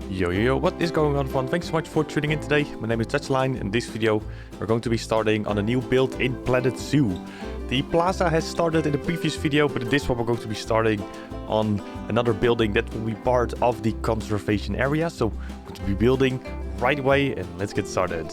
Yo, what is going on, everyone? Thanks so much for tuning in today. My name is Touchline. In this video, we're going to be starting on a new build in Planet Zoo. The plaza has started in the previous video, but in this one we're going to be starting on another building that will be part of the conservation area. So we're going to be building right away, and let's get started.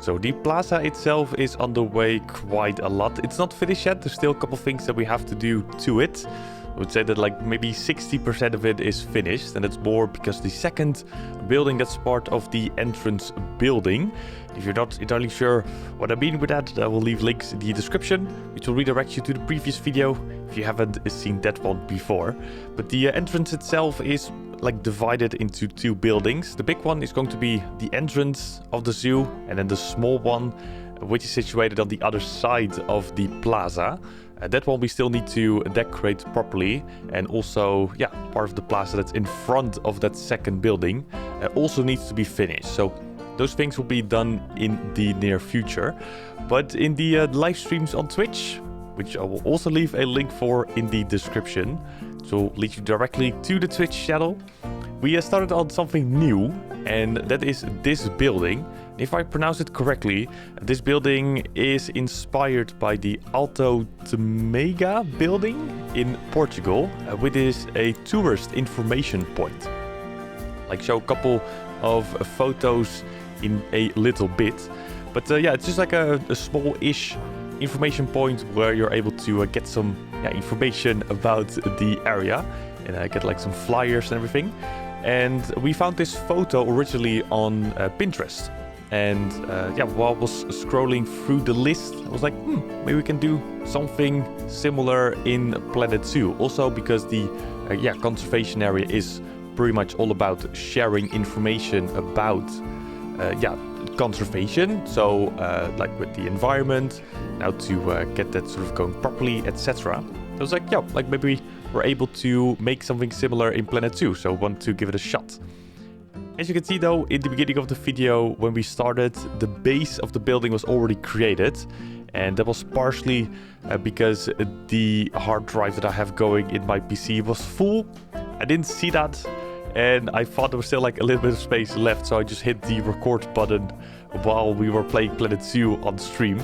So the plaza itself is underway quite a lot. It's not finished yet. There's still a couple things that we have to do to it. I would say that like maybe 60% of it is finished, and it's more because the second building that's part of the entrance building. If you're not entirely sure what I mean with that, I will leave links in the description, which will redirect you to the previous video if you haven't seen that one before. But the entrance itself is like divided into two buildings. The big one is going to be the entrance of the zoo, and then the small one, which is situated on the other side of the plaza. That one we still need to decorate properly, and also, yeah, part of the plaza that's in front of that second building also needs to be finished. So those things will be done in the near future. But in the live streams on Twitch, which I will also leave a link for in the description, so lead you directly to the Twitch channel, we started on something new, and that is this building. If I pronounce it correctly, this building is inspired by the Alto Tâmega building in Portugal, which is a tourist information point. Like, show a couple of photos in a little bit. But yeah, it's just like a small-ish information point where you're able to get some information about the area, and get like some flyers and everything. And we found this photo originally on Pinterest. And yeah, while I was scrolling through the list, I was like, maybe we can do something similar in Planet Zoo. Also because the conservation area is pretty much all about sharing information about conservation. So like with the environment, how to get that sort of going properly, etc. I was like, yeah, like maybe we're able to make something similar in Planet Zoo. So I want to give it a shot. As you can see though, in the beginning of the video, when we started, the base of the building was already created. And that was partially because the hard drive that I have going in my PC was full. I didn't see that, and I thought there was still like a little bit of space left. So I just hit the record button while we were playing Planet Zoo on stream.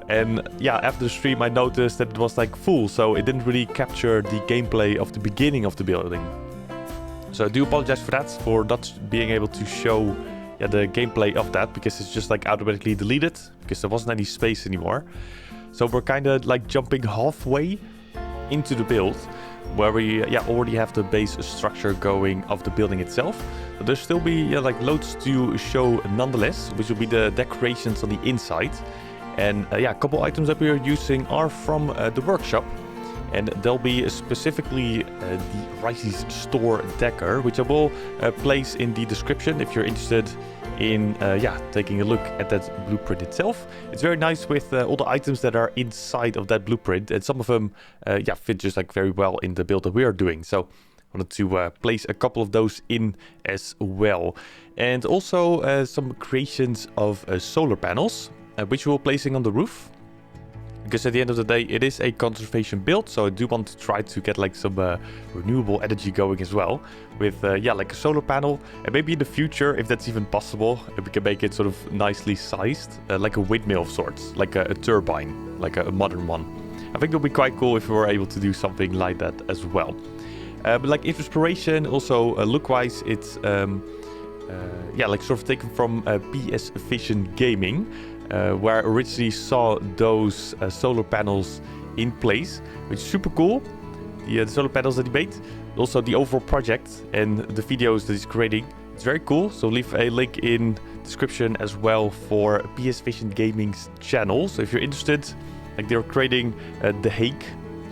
And yeah, after the stream I noticed that it was like full, so it didn't really capture the gameplay of the beginning of the building. So I do apologize for that, for not being able to show the gameplay of that, because it's just like automatically deleted, because there wasn't any space anymore. So we're kind of like jumping halfway into the build, where we already have the base structure going of the building itself. But there'll still be like loads to show nonetheless, which will be the decorations on the inside. And a couple items that we are using are from the workshop. And they'll be specifically the Rycie's store Decor, which I will place in the description if you're interested in taking a look at that blueprint itself. It's very nice with all the items that are inside of that blueprint, and some of them fit just like very well in the build that we are doing. So I wanted to place a couple of those in as well. And also some creations of solar panels, which we're placing on the roof. Because at the end of the day, it is a conservation build, so I do want to try to get like some renewable energy going as well, with like a solar panel. And maybe in the future, if that's even possible, we can make it sort of nicely sized, like a windmill of sorts, like a turbine, like a modern one. I think it would be quite cool if we were able to do something like that as well. But like inspiration, also look-wise, it's like sort of taken from PS Vision Gaming. Where I originally saw those solar panels in place, which is super cool. The solar panels that he made, also the overall project and the videos that he's creating. It's very cool. So leave a link in description as well for PS Vision Gaming's channel. So if you're interested, like they're creating The Hague,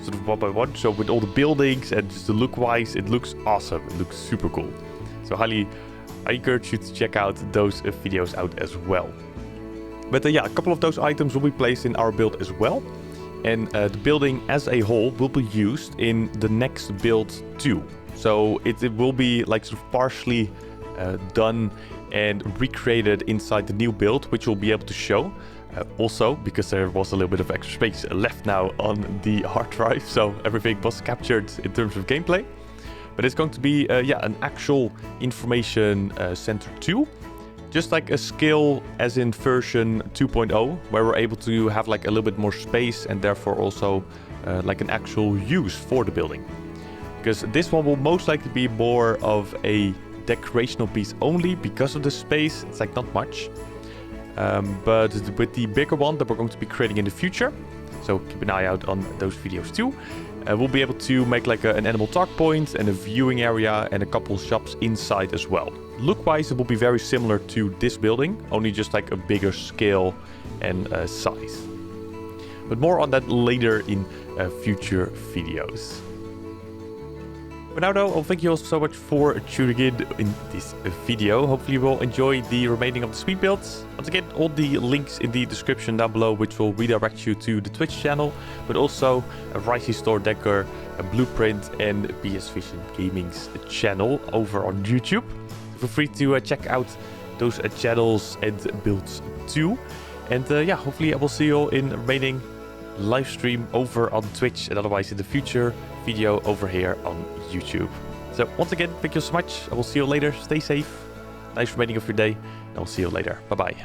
sort of one by one. So with all the buildings and just the look-wise, it looks awesome. It looks super cool. So I encourage you to check out those videos out as well. But a couple of those items will be placed in our build as well. And the building as a whole will be used in the next build too. So it will be like sort of partially done and recreated inside the new build, which we'll be able to show. Also, because there was a little bit of extra space left now on the hard drive, so everything was captured in terms of gameplay. But it's going to be, an actual information center 2. Just like a skill as in version 2.0, where we're able to have like a little bit more space and therefore also like an actual use for the building. Because this one will most likely be more of a decorational piece only because of the space. It's like not much. But with the bigger one that we're going to be creating in the future, so keep an eye out on those videos too. We'll be able to make like an animal talk point and a viewing area and a couple shops inside as well. Look-wise, it will be very similar to this building, only just like a bigger scale and size. But more on that later in future videos. For now though, I'll thank you all so much for tuning in this video. Hopefully you will enjoy the remaining of the speed builds. Once again, all the links in the description down below, which will redirect you to the Twitch channel, but also a Rycie store Decor, a Blueprint and PS Vision Gaming's channel over on YouTube. Feel free to check out those channels and builds too. And hopefully I will see you all in the remaining live stream over on Twitch and otherwise in the future video over here on YouTube. So once again, thank you so much. I will see you later. Stay safe. Nice remaining of your day. And I'll see you later. Bye-bye.